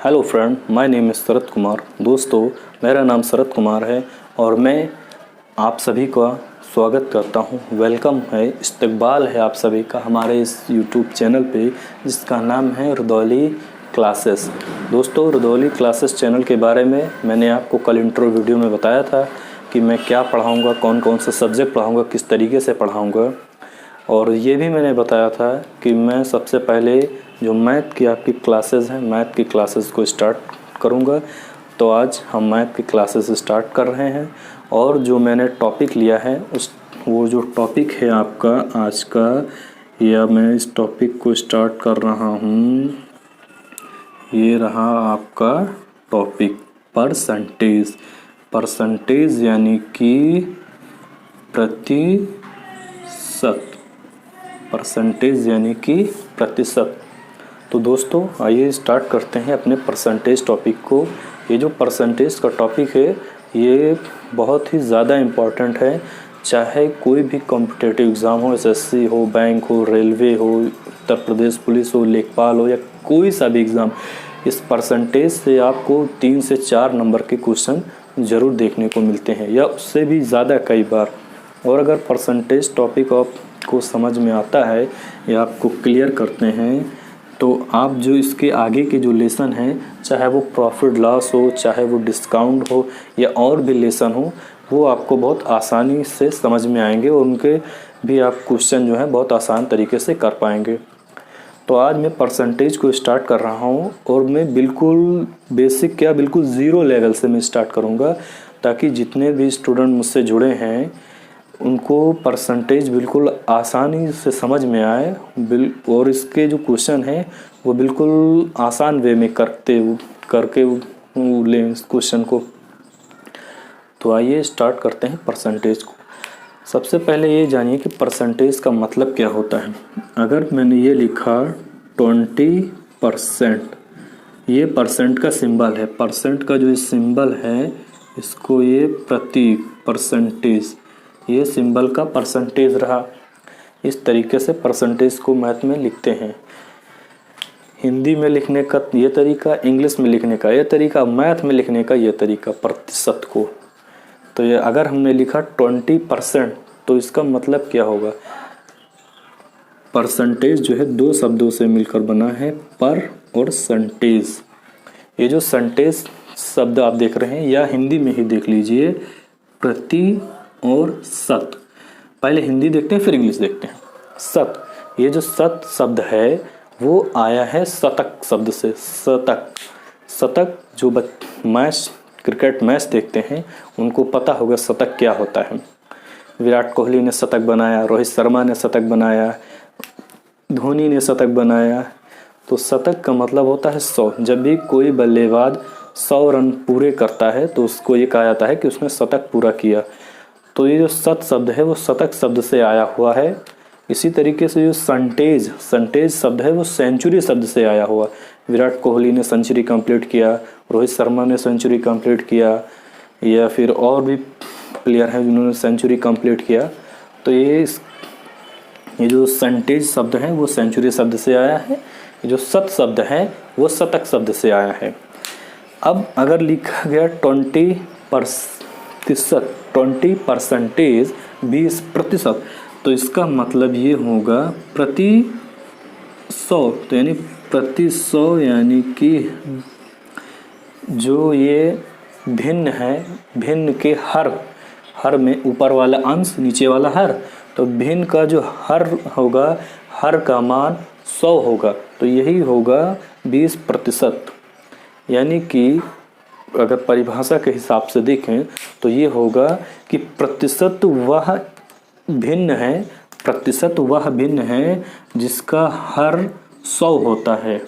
Hello friend, my name is Sharad Kumar. दोस्तों, मेरा नाम शरद कुमार है और मैं आप सभी का स्वागत करता हूं। वेलकम है, इस्तकबाल है आप सभी का हमारे इस यूट्यूब चैनल पे जिसका नाम है रुदौली क्लासेस। दोस्तों, रुदौली क्लासेस चैनल के बारे में मैंने आपको कल इंट्रो वीडियो में बताया था कि मैं क्या पढ़ाऊँगा, कौन कौन से सब्जेक्ट पढ़ाऊँगा, किस तरीके से पढ़ाऊँगा। और ये भी मैंने बताया था कि मैं सबसे पहले जो मैथ की आपकी क्लासेस हैं, मैथ की क्लासेस को स्टार्ट करूँगा। तो आज हम मैथ की क्लासेस स्टार्ट कर रहे हैं और जो मैंने टॉपिक लिया है वो जो टॉपिक है आपका आज का, या मैं इस टॉपिक को स्टार्ट कर रहा हूँ। ये रहा आपका टॉपिक परसेंटेज। परसेंटेज यानी कि प्रतिशत। परसेंटेज यानी कि प्रतिशत। तो दोस्तों, आइए स्टार्ट करते हैं अपने परसेंटेज टॉपिक को। ये जो परसेंटेज का टॉपिक है ये बहुत ही ज़्यादा इम्पॉर्टेंट है। चाहे कोई भी कॉम्पिटिटिव एग्ज़ाम हो, एसएससी हो, बैंक हो, रेलवे हो, उत्तर प्रदेश पुलिस हो, लेखपाल हो, या कोई सा भी एग्ज़ाम, इस परसेंटेज से आपको 3 से 4 नंबर के क्वेश्चन ज़रूर देखने को मिलते हैं, या उससे भी ज़्यादा कई बार। और अगर परसेंटेज टॉपिक आपको समझ में आता है या आपको क्लियर करते हैं तो आप जो इसके आगे के जो लेसन हैं, चाहे वो प्रॉफिट लॉस हो, चाहे वो डिस्काउंट हो, या और भी लेसन हो, वो आपको बहुत आसानी से समझ में आएंगे और उनके भी आप क्वेश्चन जो है बहुत आसान तरीके से कर पाएंगे। तो आज मैं परसेंटेज को स्टार्ट कर रहा हूँ और मैं बिल्कुल बेसिक बिल्कुल ज़ीरो लेवल से मैं स्टार्ट करूँगा, ताकि जितने भी स्टूडेंट मुझसे जुड़े हैं उनको परसेंटेज बिल्कुल आसानी से समझ में आए, और इसके जो क्वेश्चन हैं वो बिल्कुल आसान वे में करके लें इस क्वेश्चन को। तो आइए स्टार्ट करते हैं परसेंटेज को। सबसे पहले ये जानिए कि परसेंटेज का मतलब क्या होता है। अगर मैंने ये लिखा 20%, ये परसेंट का सिंबल है। परसेंट का जो सिंबल है इसको ये परसेंटेज, ये सिंबल का परसेंटेज रहा। इस तरीके से परसेंटेज को मैथ में लिखते हैं। हिंदी में लिखने का ये तरीका, इंग्लिश में लिखने का ये तरीका, मैथ में लिखने का ये तरीका प्रतिशत को। तो ये अगर हमने लिखा 20%, तो इसका मतलब क्या होगा। परसेंटेज जो है 2 शब्दों से मिलकर बना है, पर और सेंटेज। ये जो सेंटेज शब्द आप देख रहे हैं, या हिंदी में ही देख लीजिए, प्रति और शत। पहले हिंदी देखते हैं फिर इंग्लिश देखते हैं। शत, ये जो शत शब्द है वो आया है शतक शब्द से। शतक, शतक जो मैच, क्रिकेट मैच देखते हैं उनको पता होगा शतक क्या होता है। विराट कोहली ने शतक बनाया, रोहित शर्मा ने शतक बनाया, धोनी ने शतक बनाया। तो शतक का मतलब होता है 100। जब भी कोई बल्लेबाज 100 रन पूरे करता है तो उसको ये कहा जाता है कि उसने शतक पूरा किया। तो ये जो शत शब्द है वो शतक शब्द से आया हुआ है। इसी तरीके से जो सेंटेज शब्द है वो सेंचुरी शब्द से आया हुआ। विराट कोहली ने सेंचुरी कंप्लीट किया, रोहित शर्मा ने सेंचुरी कंप्लीट किया, या फिर और भी प्लेयर हैं जिन्होंने सेंचुरी कंप्लीट किया। तो ये जो सेंटेज शब्द है वो सेंचुरी शब्द से आया है। ये जो शत शब्द है वो शतक शब्द से आया है। अब अगर लिखा गया 20%, 20%, तो इसका मतलब ये होगा प्रति 100। तो यानी प्रति 100 यानी कि जो ये भिन्न है, भिन्न के हर में ऊपर वाला अंश, नीचे वाला हर, तो भिन्न का जो हर होगा, हर का मान 100 होगा। तो यही होगा 20%। यानी कि अगर परिभाषा के हिसाब से देखें तो ये होगा कि प्रतिशत वह भिन्न है जिसका हर 100 होता है।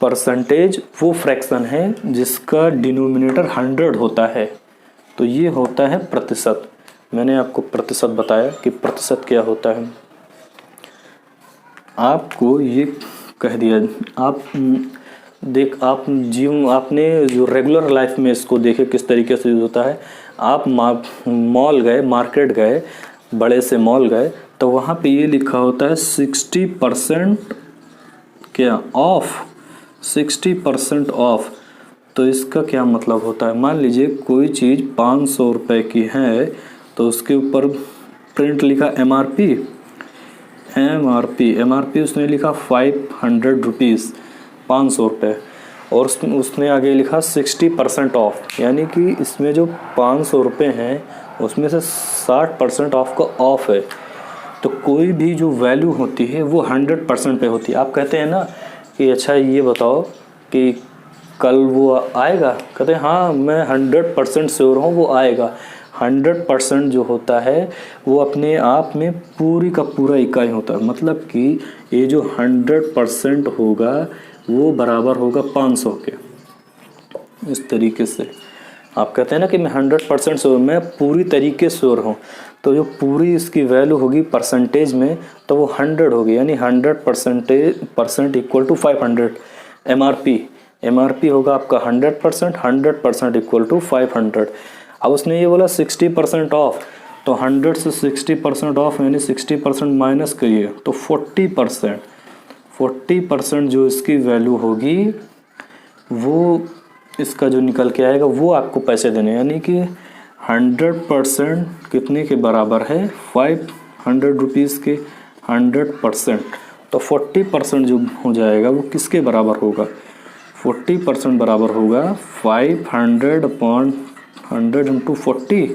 परसेंटेज वो फ्रैक्शन है जिसका डिनोमिनेटर 100 होता है। तो ये होता है प्रतिशत। मैंने आपको प्रतिशत बताया कि प्रतिशत क्या होता है। आपको ये कह दिया, आपने जो रेगुलर लाइफ में इसको देखे किस तरीके से यूज होता है। आप मॉल गए, मार्केट गए, बड़े से मॉल गए, तो वहाँ पे ये लिखा होता है 60% क्या ऑफ, 60% ऑफ, तो इसका क्या मतलब होता है? मान लीजिए कोई चीज़ 500 रुपये की है तो उसके ऊपर प्रिंट लिखा MRP, उसने लिखा 500 रुपीज़, 500 रुपये, और उसने आगे लिखा 60% ऑफ, यानी कि इसमें जो 500 रुपये हैं उसमें से 60% ऑफ का ऑफ है। तो कोई भी जो वैल्यू होती है वो 100% पे होती है। आप कहते हैं ना कि अच्छा ये बताओ कि कल वो आएगा, कहते हैं हाँ मैं 100% श्योर हूँ वो आएगा। 100% जो होता है वो अपने आप में पूरी का पूरा इकाई होता है, मतलब कि ये जो 100% होगा वो बराबर होगा 500 के। इस तरीके से आप कहते हैं ना कि मैं 100% श्योर, मैं पूरी तरीके से श्योर हूँ, तो जो पूरी इसकी वैल्यू होगी परसेंटेज में तो वो 100 होगी, यानी 100% इक्वल टू 500। MRP होगा आपका 100% इक्वल टू 500। अब उसने ये बोला 60% ऑफ, तो 100 से 60% ऑफ यानी 60% माइनस करिए तो 40% जो इसकी वैल्यू होगी वो इसका जो निकल के आएगा वो आपको पैसे देने, यानी कि 100% कितने के बराबर है? 500 रुपीज़ के 100%, तो 40% जो हो जाएगा वो किसके बराबर होगा? 40% बराबर होगा 500/100 इंटू 40,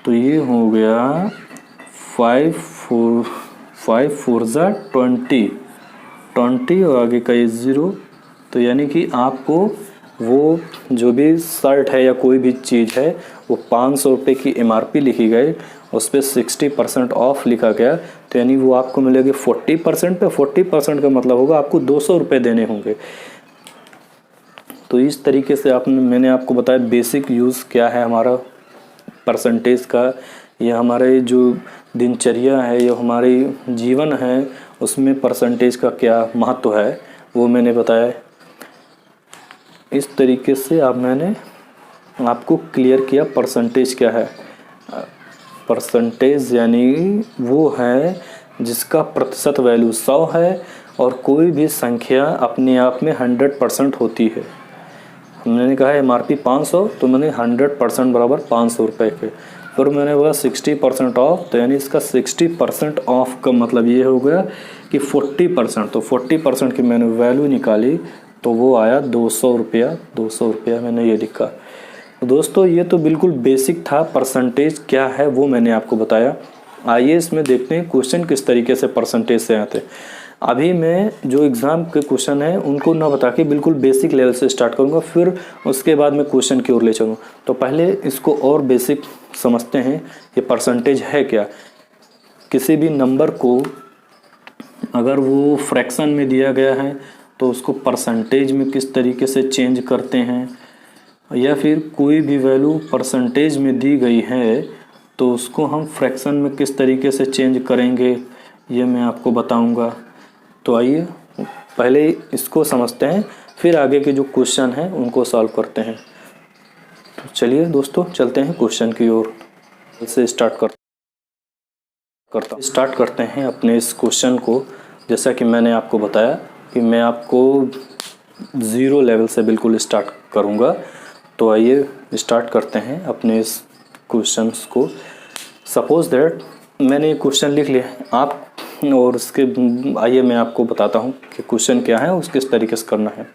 तो ये हो गया 5 4 ज़ा 20 और आगे का ये 0। तो यानी कि आपको वो जो भी शर्ट है या कोई भी चीज़ है वो 500 रुपये की MRP लिखी गई, उस पर 60% ऑफ लिखा गया, तो यानी वो आपको मिलेगी 40% पे। 40% का मतलब होगा आपको 200 रुपये देने होंगे। तो इस तरीके से मैंने आपको बताया बेसिक यूज़ क्या है हमारा परसेंटेज का। यह हमारे जो दिनचर्या है या हमारी जीवन है उसमें परसेंटेज का क्या महत्व है वो मैंने बताया। इस तरीके से मैंने आपको क्लियर किया परसेंटेज क्या है। परसेंटेज यानी वो है जिसका प्रतिशत वैल्यू 100 है और कोई भी संख्या अपने आप में 100% होती है। मैंने कहा MRP 500, तो मैंने 100% बराबर 500 रुपये के। फिर मैंने बोला 60% ऑफ, तो यानी इसका 60% ऑफ का मतलब ये हो गया कि 40%, तो 40% की मैंने वैल्यू निकाली तो वो आया 200 रुपया। 200 रुपया मैंने ये लिखा। तो दोस्तों ये तो बिल्कुल बेसिक था, परसेंटेज क्या है वो मैंने आपको बताया। आइए इसमें देखते हैं क्वेश्चन किस तरीके से परसेंटेज से आते हैं। अभी मैं जो एग्ज़ाम के क्वेश्चन हैं उनको ना बता के बिल्कुल बेसिक लेवल से स्टार्ट करूँगा, फिर उसके बाद मैं क्वेश्चन की ओर ले चलूँ। तो पहले इसको और बेसिक समझते हैं ये परसेंटेज है क्या। किसी भी नंबर को अगर वो फ्रैक्शन में दिया गया है तो उसको परसेंटेज में किस तरीके से चेंज करते हैं, या फिर कोई भी वैल्यू परसेंटेज में दी गई है तो उसको हम फ्रैक्शन में किस तरीके से चेंज करेंगे ये मैं आपको बताऊंगा। तो आइए पहले इसको समझते हैं, फिर आगे के जो क्वेश्चन हैं उनको सॉल्व करते हैं। तो चलिए दोस्तों चलते हैं क्वेश्चन की ओर से स्टार्ट करते हैं अपने इस क्वेश्चन को। जैसा कि मैंने आपको बताया कि मैं आपको 0 लेवल से बिल्कुल स्टार्ट करूंगा। तो आइए स्टार्ट करते हैं अपने इस क्वेश्चंस को। सपोज दैट मैंने ये क्वेश्चन लिख लिया आप, और उसके आइए मैं आपको बताता हूँ कि क्वेश्चन क्या है, उस किस तरीके से करना है।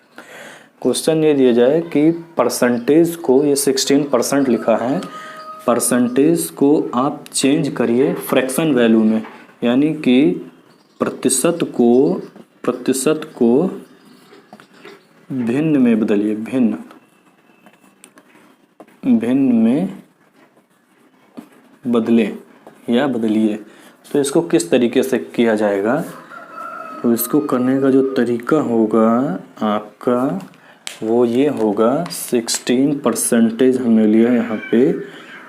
क्वेश्चन ये दिया जाए कि परसेंटेज को, ये 16% लिखा है, परसेंटेज को आप चेंज करिए फ्रैक्शन वैल्यू में, यानी कि प्रतिशत को भिन्न में बदलिए, भिन्न में बदलिए। तो इसको किस तरीके से किया जाएगा? तो इसको करने का जो तरीका होगा आपका वो ये होगा 16% हमने लिया यहाँ पे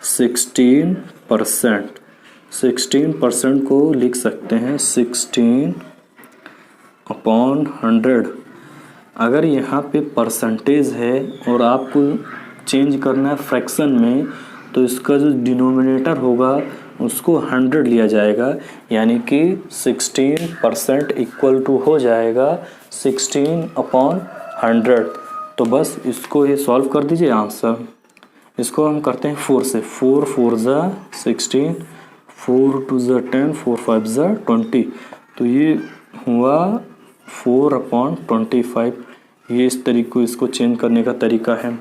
16% को लिख सकते हैं 16/100। अगर यहाँ पे परसेंटेज है और आपको चेंज करना है फ्रैक्शन में, तो इसका जो डिनोमिनेटर होगा उसको 100 लिया जाएगा, यानी कि 16% इक्वल टू हो जाएगा 16/100। तो बस इसको ये सॉल्व कर दीजिए आंसर। इसको हम करते हैं 4 से। 4 4 ज़ा 16, 4 2 ज़ा 10, 4 5 ज़ा 20। तो ये हुआ 4/25। ये इस तरीके को इसको चेंज करने का तरीका है।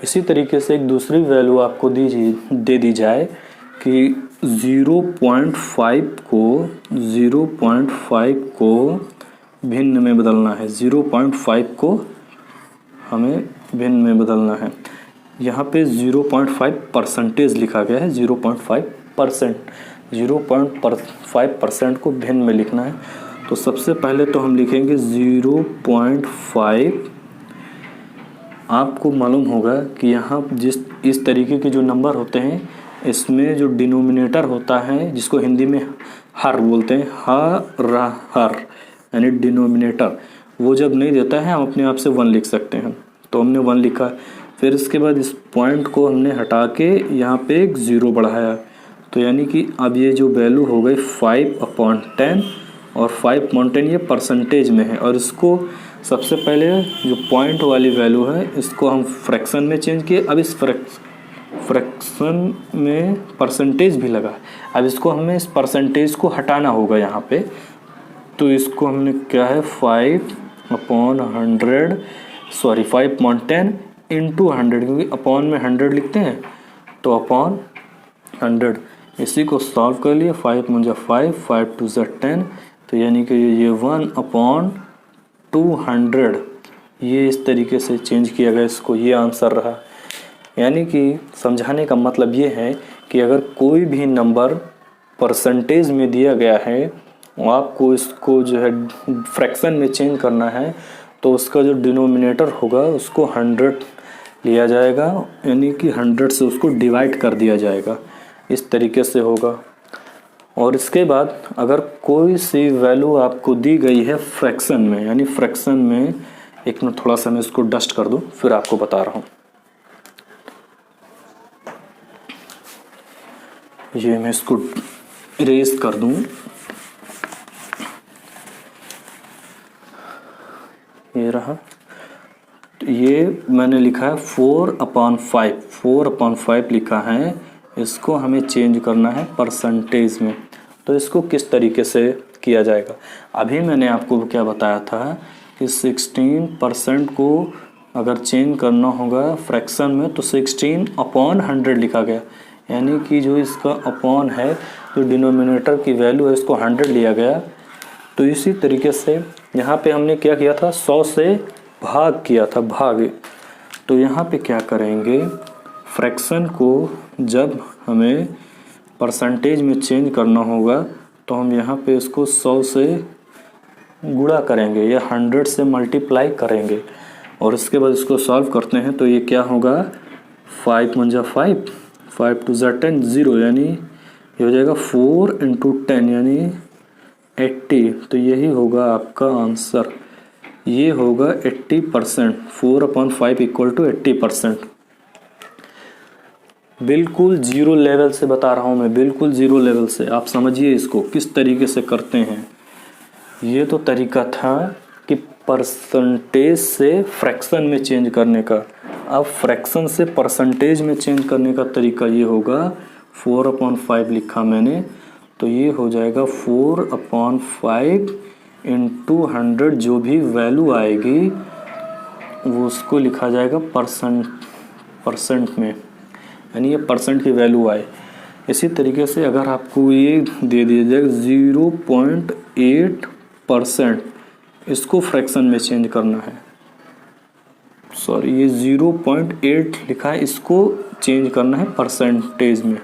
इसी तरीके से एक दूसरी वैल्यू आपको दे दी जाए कि 0.5 को भिन्न में बदलना है। 0.5 को हमें भिन्न में बदलना है। यहाँ पे 0.5% लिखा गया है। 0.5% को भिन्न में लिखना है। तो सबसे पहले तो हम लिखेंगे 0.5। आपको मालूम होगा कि यहाँ इस तरीके के जो नंबर होते हैं, इसमें जो डिनोमिनेटर होता है, जिसको हिंदी में हर बोलते हैं, हर यानी डिनोमिनेटर, वो जब नहीं देता है हम अपने आप से 1 लिख सकते हैं। तो हमने 1 लिखा। फिर इसके बाद इस पॉइंट को हमने हटा के यहाँ पे एक 0 बढ़ाया। तो यानी कि अब ये जो वैल्यू हो गई 5/10, और 5/10 ये परसेंटेज में है। और इसको सबसे पहले जो पॉइंट वाली वैल्यू है, इसको हम फ्रैक्शन में चेंज किए। अब इस फ्रैक्शन में परसेंटेज भी लगा। अब इसको हमें इस परसेंटेज को हटाना होगा यहाँ पे। तो इसको हमने क्या है 5/10 इंटू 100, क्योंकि अपॉन में 100 लिखते हैं, तो अपॉन 100। इसी को सॉल्व कर लिए। 5 1 5, 5 2 10। तो यानी कि ये 1/200 ये इस तरीके से चेंज किया गया इसको। ये आंसर रहा। यानी कि समझाने का मतलब ये है कि अगर कोई भी नंबर परसेंटेज में दिया गया है और आपको इसको जो है फ्रैक्शन में चेंज करना है, तो उसका जो डिनोमिनेटर होगा उसको 100 लिया जाएगा, यानी कि 100 से उसको डिवाइड कर दिया जाएगा। इस तरीके से होगा। और इसके बाद अगर कोई सी वैल्यू आपको दी गई है फ्रैक्शन में, यानी फ्रैक्शन में, एक मिनट थोड़ा सा मैं इसको डस्ट कर दूं, फिर आपको बता रहा हूँ। ये मैं इसको इरेज कर दूं। ये रहा। तो ये मैंने लिखा है 4/5। 4/5 लिखा है। इसको हमें चेंज करना है परसेंटेज में। तो इसको किस तरीके से किया जाएगा? अभी मैंने आपको क्या बताया था कि 16% को अगर चेंज करना होगा फ्रैक्शन में, तो 16/100 लिखा गया। यानी कि जो इसका अपॉन है, जो डिनोमिनेटर की वैल्यू है, इसको 100 लिया गया। तो इसी तरीके से यहाँ पे हमने क्या किया था, 100 से भाग किया था, भाग। तो यहाँ पे क्या करेंगे, फ्रैक्शन को जब हमें परसेंटेज में चेंज करना होगा, तो हम यहाँ पे इसको 100 से गुणा करेंगे या 100 से मल्टीप्लाई करेंगे। और इसके बाद इसको सॉल्व करते हैं। तो ये क्या होगा, 5 1 5, 5 2 10, 0, यानी ये हो जाएगा 4 × 10 यानी 80। तो यही होगा आपका आंसर। ये होगा 80%। 4/5 इक्वल टू 80%। बिल्कुल जीरो लेवल से बता रहा हूँ मैं, बिल्कुल जीरो लेवल से। आप समझिए इसको किस तरीके से करते हैं। ये तो तरीका था कि परसेंटेज से फ्रैक्शन में चेंज करने का। अब फ्रैक्शन से परसेंटेज में चेंज करने का तरीका ये होगा, 4/5 लिखा मैंने, तो ये हो जाएगा 4/5 इंटू 100। जो भी वैल्यू आएगी वो उसको लिखा जाएगा परसेंट में, यानी ये परसेंट की वैल्यू आए। इसी तरीके से अगर आपको ये दे दिया जाए 0.8%, इसको फ्रैक्शन में चेंज करना है। सॉरी, ये 0.8 लिखा है, इसको चेंज करना है परसेंटेज में।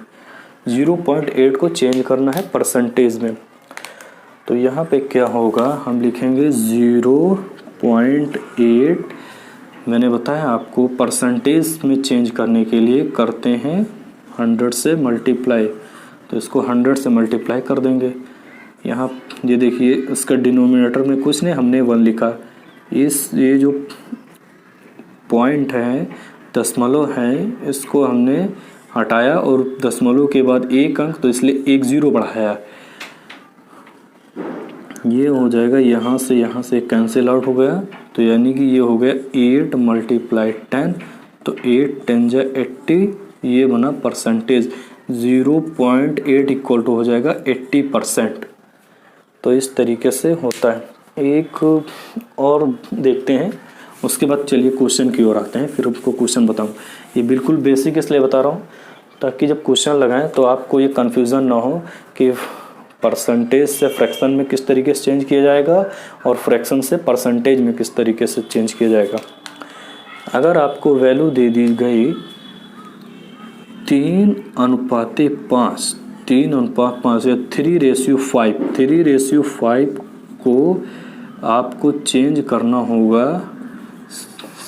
0.8 को चेंज करना है परसेंटेज में। तो यहाँ पे क्या होगा, हम लिखेंगे 0.8। मैंने बताया आपको परसेंटेज में चेंज करने के लिए करते हैं 100 से मल्टीप्लाई। तो इसको 100 से मल्टीप्लाई कर देंगे। यहाँ ये देखिए, इसका डिनोमिनेटर में कुछ नहीं, हमने 1 लिखा। ये जो पॉइंट है, दशमलव है, इसको हमने हटाया और दशमलव के बाद एक अंक, तो इसलिए एक जीरो बढ़ाया। ये हो जाएगा यहाँ से कैंसिल आउट हो गया, तो यानी कि ये हो गया 8 × 10, तो 8 10 जा 80, ये बना परसेंटेज। 0.8 इक्वल टू हो जाएगा 80%। तो इस तरीके से होता है। एक और देखते हैं, उसके बाद चलिए क्वेश्चन की ओर आते हैं, फिर आपको क्वेश्चन बताऊँ। ये बिल्कुल बेसिक इसलिए बता रहा हूँ ताकि जब क्वेश्चन लगाएं तो आपको ये कन्फ्यूज़न ना हो कि परसेंटेज से फ्रैक्शन में किस तरीके से चेंज किया जाएगा और फ्रैक्शन से परसेंटेज में किस तरीके से चेंज किया जाएगा। अगर आपको वैल्यू दे दी गई 3:5, 3:5 या 3:5, 3:5 को आपको चेंज करना होगा,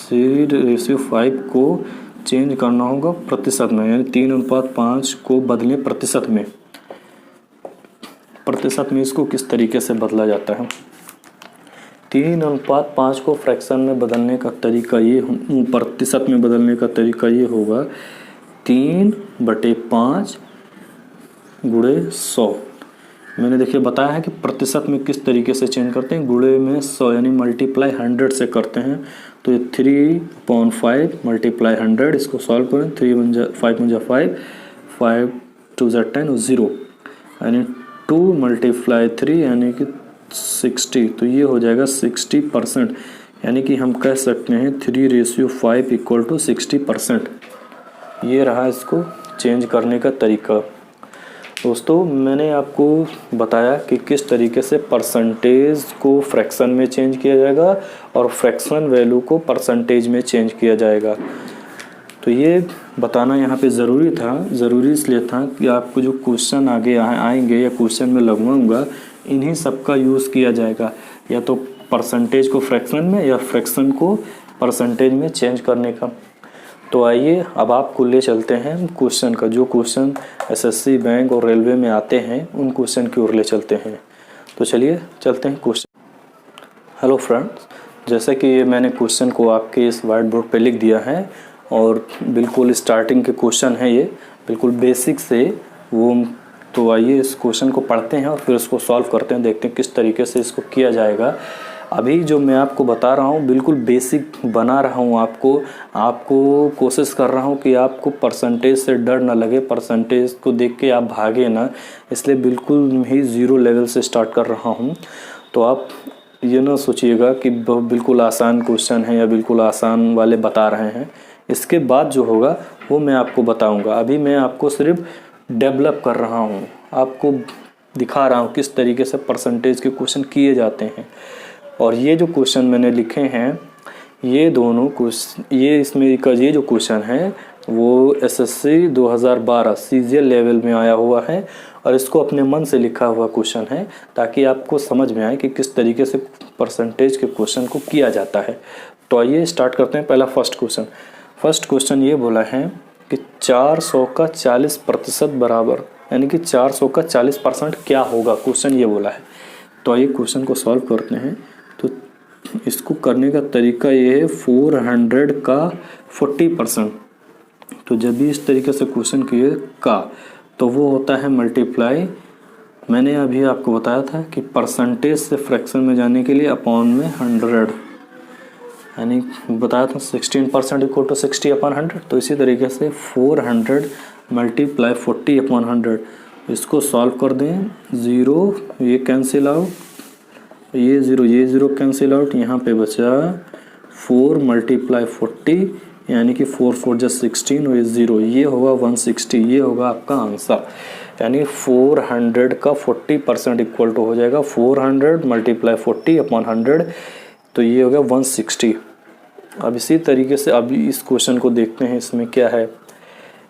3:5 को चेंज करना होगा प्रतिशत में, यानी 3:5 को बदलें प्रतिशत में। प्रतिशत में इसको किस तरीके से बदला जाता है? 3:5 को फ्रैक्शन में बदलने का तरीका ये, प्रतिशत में बदलने का तरीका ये होगा 3/5 × 100। मैंने देखिए बताया है कि प्रतिशत में किस तरीके से चेंज करते हैं, गुणे में 100 यानी मल्टीप्लाई 100 से करते हैं। तो ये 3/5 × 100, इसको सॉल्व करें, 5 × 5, 5 2 10 और 0, यानी 2 × 3 यानी कि 60। तो ये हो जाएगा 60%, यानी कि हम कह सकते हैं 3:5 इक्वल टू 60%। ये रहा इसको चेंज करने का तरीका। दोस्तों मैंने आपको बताया कि किस तरीके से परसेंटेज को फ्रैक्शन में चेंज किया जाएगा और फ्रैक्शन वैल्यू को परसेंटेज में चेंज किया जाएगा। तो ये बताना यहाँ पे ज़रूरी इसलिए था कि आपको जो क्वेश्चन आगे आएंगे या क्वेश्चन में लगवाऊंगा, इन्हीं सब का यूज़ किया जाएगा, या तो परसेंटेज को फ्रैक्शन में या फ्रैक्शन को परसेंटेज में चेंज करने का। तो आइए अब आपको ले चलते हैं क्वेश्चन का, जो क्वेश्चन एसएससी, बैंक और रेलवे में आते हैं उन क्वेश्चन की ओर ले चलते हैं। तो चलिए चलते हैं क्वेश्चन। हेलो फ्रेंड्स, जैसे कि मैंने क्वेश्चन को आपके इस वाइट बोर्ड पे लिख दिया है और बिल्कुल स्टार्टिंग के क्वेश्चन है ये, बिल्कुल बेसिक से वो। तो आइए इस क्वेश्चन को पढ़ते हैं और फिर उसको सॉल्व करते हैं, देखते हैं किस तरीके से इसको किया जाएगा। अभी जो मैं आपको बता रहा हूँ बिल्कुल बेसिक बना रहा हूँ, आपको कोशिश कर रहा हूँ कि आपको परसेंटेज से डर ना लगे, परसेंटेज को देख के आप भागे ना, इसलिए बिल्कुल ही ज़ीरो लेवल से स्टार्ट कर रहा हूँ। तो आप ये ना सोचिएगा कि बिल्कुल आसान क्वेश्चन है या बिल्कुल आसान वाले बता रहे हैं। इसके बाद जो होगा वो मैं आपको बताऊँगा। अभी मैं आपको सिर्फ डेवलप कर रहा हूँ, आपको दिखा रहा हूँ किस तरीके से परसेंटेज के क्वेश्चन किए जाते हैं। और ये जो क्वेश्चन मैंने लिखे हैं, ये दोनों क्वेश्चन, ये इसमें का ये जो क्वेश्चन है वो एसएससी 2012 सीजीएल लेवल में आया हुआ है और इसको अपने मन से लिखा हुआ क्वेश्चन है, ताकि आपको समझ में आए कि किस तरीके से परसेंटेज के क्वेश्चन को किया जाता है। तो आइए स्टार्ट करते हैं। पहला फर्स्ट क्वेश्चन ये बोला है कि 400 का 40% बराबर, यानी कि 400 का 40% क्या होगा, क्वेश्चन ये बोला है। तो आइए क्वेश्चन को सॉल्व करते हैं। तो इसको करने का तरीका ये है 400 का 40%। तो जब भी इस तरीके से क्वेश्चन किए का, तो वो होता है मल्टीप्लाई, मैंने अभी आपको बताया था कि परसेंटेज से फ्रैक्शन में जाने के लिए अपॉन में 100, यानी बताया था 16% इक्वल टू 60/100। तो इसी तरीके से 400 × 40/100, इसको सॉल्व कर दें। 0 ये कैंसिल आउट, ये 0 कैंसिल आउट, यहाँ पे बचा 4 × 40, यानी कि 4 4 जा 16 और ये 0, ये होगा 160, ये होगा आपका आंसर। यानी 400 का 40% इक्वल टू हो जाएगा 400 × 40/100, तो ये हो गया 160। अब इसी तरीके से अभी इस क्वेश्चन को देखते हैं, इसमें क्या है।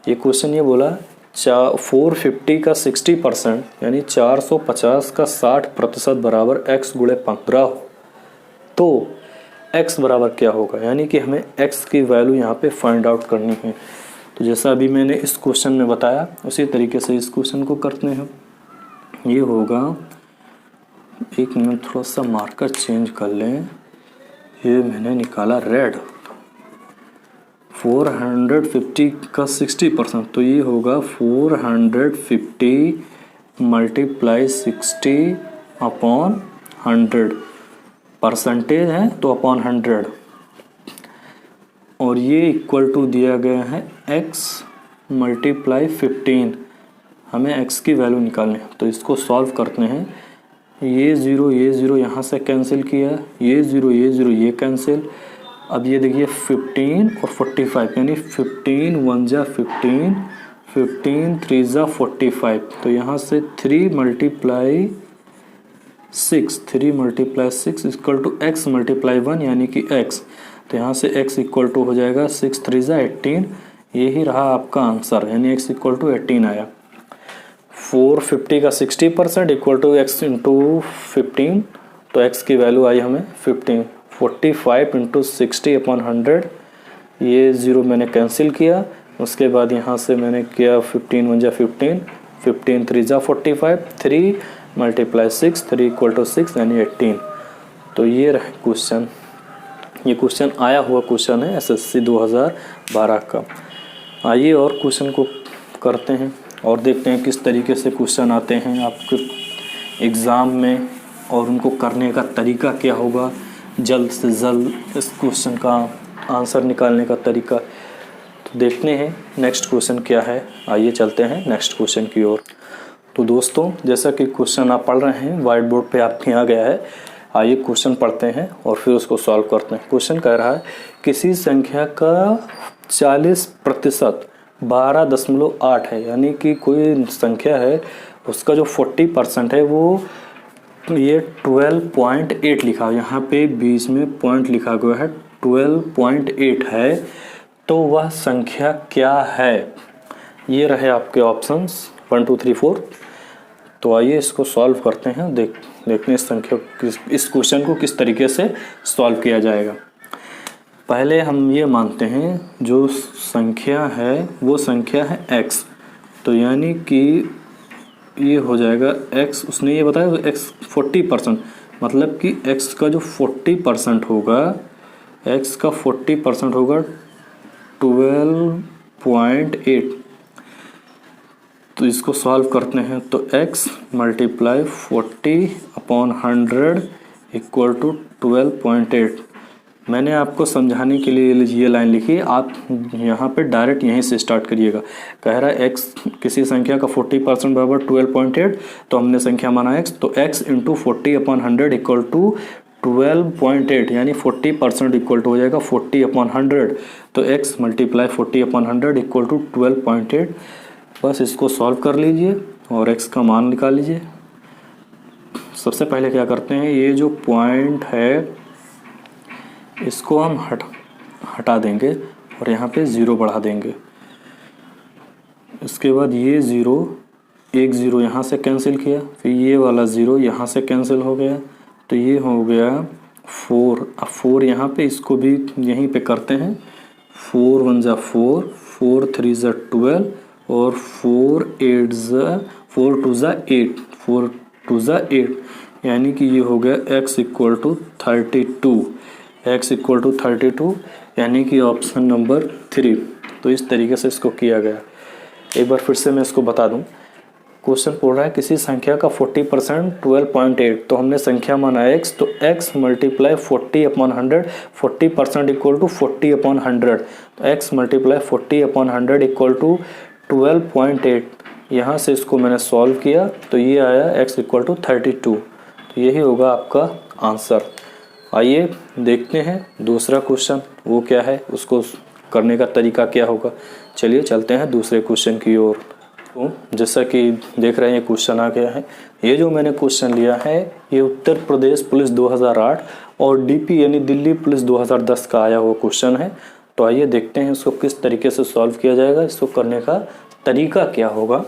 ये क्वेश्चन ये बोला 450 का 60%, यानी 450 का 60% बराबर x × 15 हो, तो x बराबर क्या होगा, यानी कि हमें x की वैल्यू यहाँ पे फाइंड आउट करनी है। तो जैसा अभी मैंने इस क्वेश्चन में बताया उसी तरीके से इस क्वेश्चन को करते हैं। ये होगा, एक मिनट थोड़ा सा मार्कर चेंज कर लें, ये मैंने निकाला रेड। 450 का 60%, तो ये होगा 450 मल्टीप्लाई 60 अपॉन 100, परसेंटेज है तो अपॉन 100, और ये इक्वल टू दिया गया है x मल्टीप्लाई 15। हमें x की वैल्यू निकालनी है, तो इसको सॉल्व करते हैं। ये ज़ीरो यहाँ से कैंसिल किया, ये ज़ीरो ये कैंसिल। अब ये देखिए 15 और 45, यानी 15 1 जा 15, 15 3 जा 45, तो यहाँ से 3 multiply 6 equal to x multiply 1 यानी कि x, तो यहाँ से x इक्वल टू हो जाएगा 6 3 जा 18। यही रहा आपका आंसर, यानी x इक्वल टू 18 आया। 450 का 60% इक्वल टू x इंटू 15, तो x की वैल्यू आई हमें 15। 45 इंटू 60 अपॉन 100, ये ज़ीरो मैंने कैंसिल किया। उसके बाद यहाँ से मैंने किया 15 1 जा 15, 15 3 जा 45, 3 मल्टीप्लाई 6, 3 इक्वल टू 6 यानी 18। तो ये रहे क्वेश्चन, ये क्वेश्चन आया हुआ क्वेश्चन है एसएससी 2012 का। आइए और क्वेश्चन को करते हैं और देखते हैं किस तरीके से क्वेश्चन आते हैं आपके एग्ज़ाम में, और उनको करने का तरीका क्या होगा, जल्द से जल्द इस क्वेश्चन का आंसर निकालने का तरीका। तो देखते हैं नेक्स्ट क्वेश्चन क्या है। आइए चलते हैं नेक्स्ट क्वेश्चन की ओर। तो दोस्तों, जैसा कि क्वेश्चन आप पढ़ रहे हैं वाइट बोर्ड पे आपके आ गया है, आइए क्वेश्चन पढ़ते हैं और फिर उसको सॉल्व करते हैं। क्वेश्चन कह रहा है किसी संख्या का 40% 12.8 है, यानी कि कोई संख्या है उसका जो 40% है वो ये 12.8 लिखा है, यहाँ पे बीच में पॉइंट लिखा गया है 12.8 है, तो वह संख्या क्या है। ये रहे आपके ऑप्शंस 1 2 3 4। तो आइए इसको सॉल्व करते हैं, देखते हैं इस संख्या इस क्वेश्चन को किस तरीके से सॉल्व किया जाएगा। पहले हम ये मानते हैं जो संख्या है वो संख्या है x, तो यानी कि ये हो जाएगा x, उसने ये बताया x 40%, मतलब कि x का जो 40% होगा, x का 40% होगा 12.8। तो इसको सॉल्व करते हैं, तो x multiply 40 upon 100 equal to 12.8। मैंने आपको समझाने के लिए ये लाइन लिखी, आप यहाँ पे डायरेक्ट यहीं से स्टार्ट करिएगा। कह रहा है x किसी संख्या का 40% बराबर 12.8, तो हमने संख्या माना x, तो x into 40 upon 100 equal to 12.8, यानी 40% इक्वल टू हो जाएगा 40 अपॉन 100, तो x multiply 40 upon 100 equal to 12.8। बस इसको सॉल्व कर लीजिए और x का मान निकाल लीजिए। सबसे पहले क्या करते हैं, ये जो पॉइंट है इसको हम हटा देंगे और यहाँ पे ज़ीरो बढ़ा देंगे। इसके बाद ये ज़ीरो, एक ज़ीरो यहाँ से कैंसिल किया, फिर ये वाला ज़ीरो यहाँ से कैंसिल हो गया, तो ये हो गया 4। अब 4 यहाँ पे, इसको भी यहीं पे करते हैं। 4 1 जा 4, 4 3 जा 12 और 4 2 जा 8, 4 2 जा 8, यानी कि ये हो गया x equal to 32, x equal to 32, यानी कि ऑप्शन नंबर 3। तो इस तरीके से इसको किया गया। एक बार फिर से मैं इसको बता दूं, क्वेश्चन पूछ रहा है किसी संख्या का 40% 12.8, तो हमने संख्या माना x, तो x multiply 40 upon 100, 40% equal to 40 upon 100, तो x multiply 40 upon 100 equal to 12.8। यहाँ से इसको मैंने सॉल्व किया, तो ये आया x इक्वल टू 32, तो यही होगा आपका आंसर। आइए देखते हैं दूसरा क्वेश्चन वो क्या है, उसको करने का तरीका क्या होगा। चलिए चलते हैं दूसरे क्वेश्चन की ओर। तो जैसा कि देख रहे हैं ये क्वेश्चन आ गया है। ये जो मैंने क्वेश्चन लिया है ये उत्तर प्रदेश पुलिस 2008 और डीपी यानी दिल्ली पुलिस 2010 का आया हुआ क्वेश्चन है। तो आइए देखते हैं इसको किस तरीके से सॉल्व किया जाएगा, इसको करने का तरीका क्या होगा।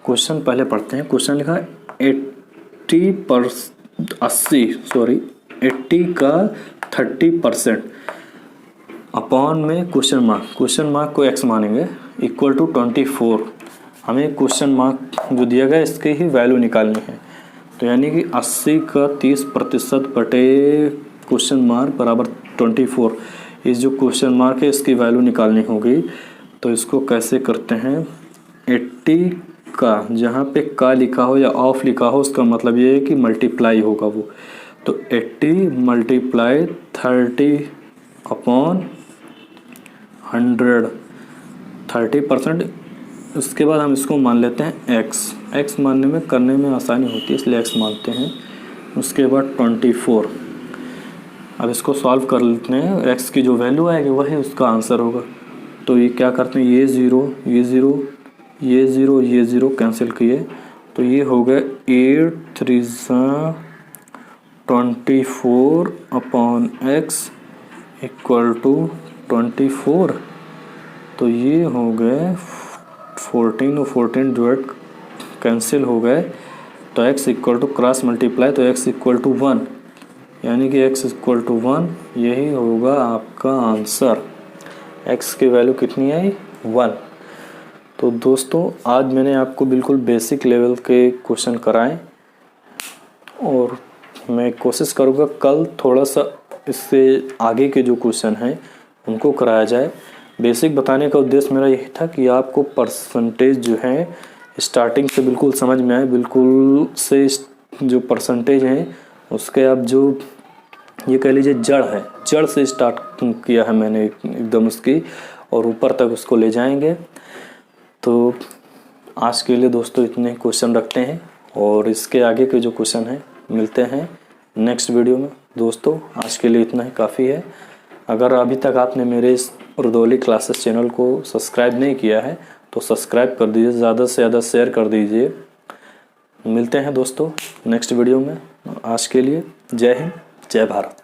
क्वेश्चन पहले पढ़ते हैं। क्वेश्चन लिखा है 80 का 30% अपॉन में क्वेश्चन मार्क को x मानेंगे इक्वल टू 24। हमें क्वेश्चन मार्क जो दिया गया इसकी ही वैल्यू निकालनी है, तो यानी कि 80 का 30% बटे क्वेश्चन मार्क बराबर 24, इस जो क्वेश्चन मार्क है इसकी वैल्यू निकालनी होगी। तो इसको कैसे करते हैं, 80 का जहाँ पे का लिखा हो या ऑफ लिखा हो उसका मतलब ये है कि मल्टीप्लाई होगा वो। तो 80 मल्टीप्लाई 30 अपॉन 100, 30%। उसके बाद हम इसको मान लेते हैं x मानने में करने में आसानी होती है इसलिए x मानते हैं। उसके बाद 24। अब इसको सॉल्व कर लेते हैं, x की जो वैल्यू आएगी वही उसका आंसर होगा। तो ये क्या करते हैं, ये ज़ीरो ये ज़ीरो ये ज़ीरो ये ज़ीरो कैंसिल किए, तो ये हो गया 8 3 24 अपॉन x इक्वल टू 24। तो ये हो गए 14 और 14 डिवाइड कैंसिल हो गए, तो x equal to cross multiply तो x इक्वल टू 1, यानी कि x इक्वल टू 1 यही होगा आपका आंसर। x की वैल्यू कितनी आई, 1। तो दोस्तों आज मैंने आपको बिल्कुल बेसिक लेवल के क्वेश्चन कराएं और मैं कोशिश करूँगा कल थोड़ा सा इससे आगे के जो क्वेश्चन हैं उनको कराया जाए। बेसिक बताने का उद्देश्य मेरा यही था कि आपको परसेंटेज जो है स्टार्टिंग से बिल्कुल समझ में आए, बिल्कुल से जो परसेंटेज हैं उसके आप जो ये कह लीजिए जड़ है, जड़ से स्टार्ट किया है मैंने एकदम उसकी, और ऊपर तक उसको ले जाएंगे। तो आज के लिए दोस्तों इतने क्वेश्चन रखते हैं और इसके आगे के जो क्वेश्चन हैं मिलते हैं नेक्स्ट वीडियो में। दोस्तों आज के लिए इतना ही काफ़ी है। अगर अभी तक आपने मेरे इस रुदौली क्लासेस चैनल को सब्सक्राइब नहीं किया है तो सब्सक्राइब कर दीजिए, ज़्यादा से ज़्यादा शेयर कर दीजिए। मिलते हैं दोस्तों नेक्स्ट वीडियो में। आज के लिए जय हिंद, जय भारत।